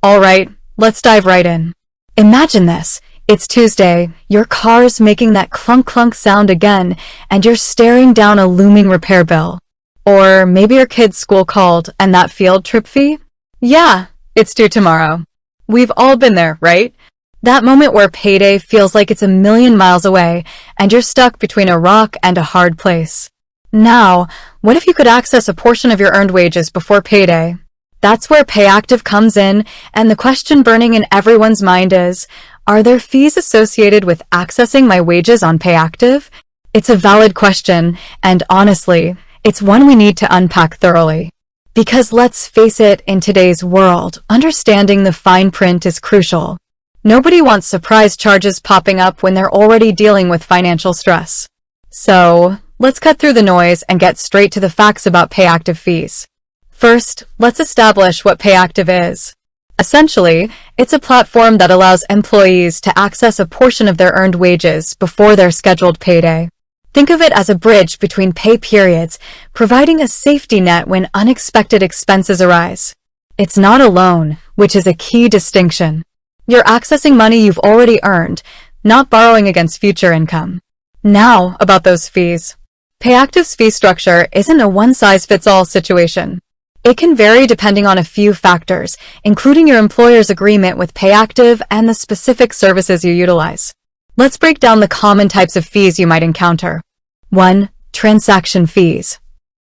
Alright, let's dive right in. Imagine this. It's Tuesday, your car's making that clunk-clunk sound again, and you're staring down a looming repair bill. Or maybe your kid's school called, and that field trip fee? Yeah, it's due tomorrow. We've all been there, right? That moment where payday feels like it's a million miles away, and you're stuck between a rock and a hard place. Now, what if you could access a portion of your earned wages before payday? That's where Payactiv comes in, and the question burning in everyone's mind is, are there fees associated with accessing my wages on Payactiv? It's a valid question, and honestly, it's one we need to unpack thoroughly. Because let's face it, in today's world, understanding the fine print is crucial. Nobody wants surprise charges popping up when they're already dealing with financial stress. So, let's cut through the noise and get straight to the facts about Payactiv fees. First, let's establish what Payactiv is. Essentially, it's a platform that allows employees to access a portion of their earned wages before their scheduled payday. Think of it as a bridge between pay periods, providing a safety net when unexpected expenses arise. It's not a loan, which is a key distinction. You're accessing money you've already earned, not borrowing against future income. Now, about those fees. Payactiv's fee structure isn't a one-size-fits-all situation. It can vary depending on a few factors, including your employer's agreement with Payactiv and the specific services you utilize. Let's break down the common types of fees you might encounter. 1. Transaction fees.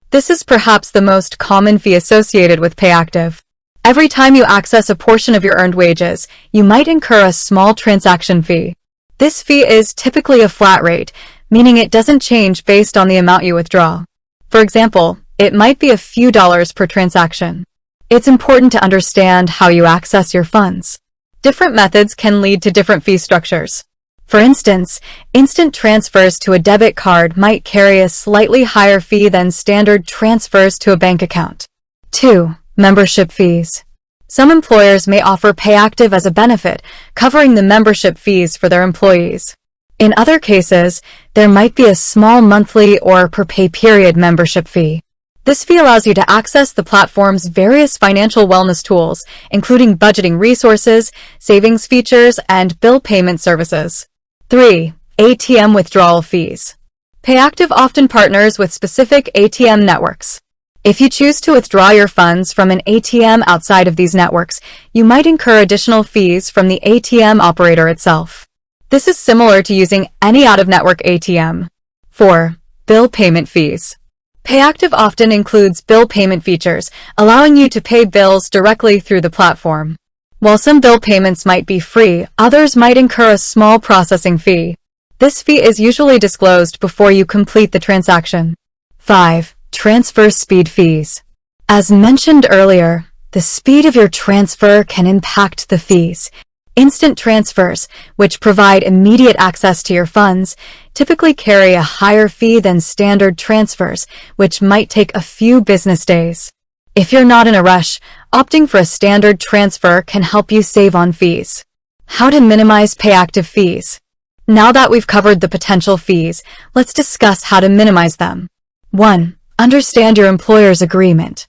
This is perhaps the most common fee associated with Payactiv. Every time you access a portion of your earned wages, you might incur a small transaction fee. This fee is typically a flat rate, meaning it doesn't change based on the amount you withdraw. For example, it might be a few dollars per transaction. It's important to understand how you access your funds. Different methods can lead to different fee structures. For instance, instant transfers to a debit card might carry a slightly higher fee than standard transfers to a bank account. 2. Membership fees. Some employers may offer Payactiv as a benefit, covering the membership fees for their employees. In other cases, there might be a small monthly or per pay period membership fee. This fee allows you to access the platform's various financial wellness tools, including budgeting resources, savings features, and bill payment services. 3. ATM withdrawal fees. Payactiv often partners with specific ATM networks. If you choose to withdraw your funds from an ATM outside of these networks, you might incur additional fees from the ATM operator itself. This is similar to using any out-of-network ATM. 4. Bill payment fees. Payactiv often includes bill payment features, allowing you to pay bills directly through the platform. While some bill payments might be free, others might incur a small processing fee. This fee is usually disclosed before you complete the transaction. 5. Transfer speed fees. As mentioned earlier, the speed of your transfer can impact the fees. Instant transfers, which provide immediate access to your funds, typically carry a higher fee than standard transfers, which might take a few business days. If you're not in a rush, opting for a standard transfer can help you save on fees. How to minimize Payactiv fees. Now that we've covered the potential fees, let's discuss how to minimize them. 1. Understand your employer's agreement.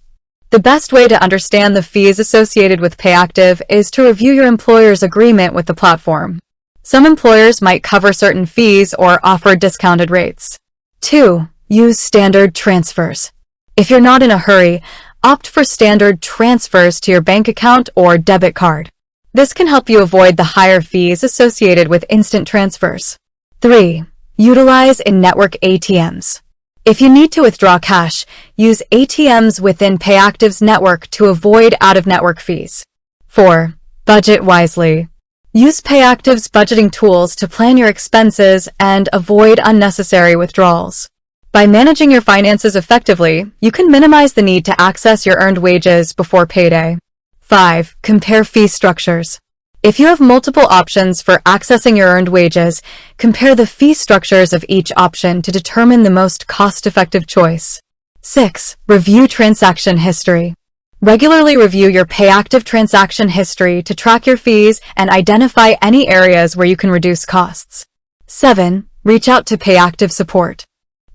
The best way to understand the fees associated with Payactiv is to review your employer's agreement with the platform. Some employers might cover certain fees or offer discounted rates. 2. Use standard transfers. If you're not in a hurry, opt for standard transfers to your bank account or debit card. This can help you avoid the higher fees associated with instant transfers. 3. Utilize in-network ATMs. If you need to withdraw cash, use ATMs within Payactiv's network to avoid out-of-network fees. 4. Budget wisely. Use Payactiv's budgeting tools to plan your expenses and avoid unnecessary withdrawals. By managing your finances effectively, you can minimize the need to access your earned wages before payday. 5. Compare fee structures. If you have multiple options for accessing your earned wages, compare the fee structures of each option to determine the most cost-effective choice. 6. Review transaction history. Regularly review your Payactiv transaction history to track your fees and identify any areas where you can reduce costs. 7. Reach out to Payactiv support.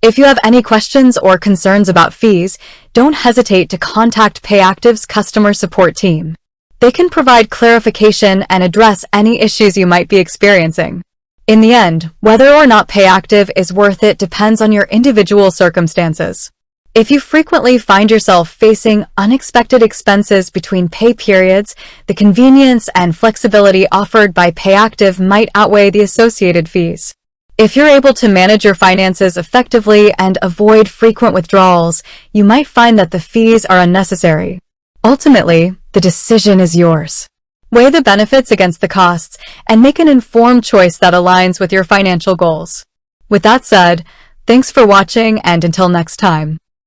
If you have any questions or concerns about fees, don't hesitate to contact Payactiv's customer support team. They can provide clarification and address any issues you might be experiencing. In the end, whether or not Payactiv is worth it depends on your individual circumstances. If you frequently find yourself facing unexpected expenses between pay periods, the convenience and flexibility offered by Payactiv might outweigh the associated fees. If you're able to manage your finances effectively and avoid frequent withdrawals, you might find that the fees are unnecessary. Ultimately, the decision is yours. Weigh the benefits against the costs and make an informed choice that aligns with your financial goals. With that said, thanks for watching, and until next time.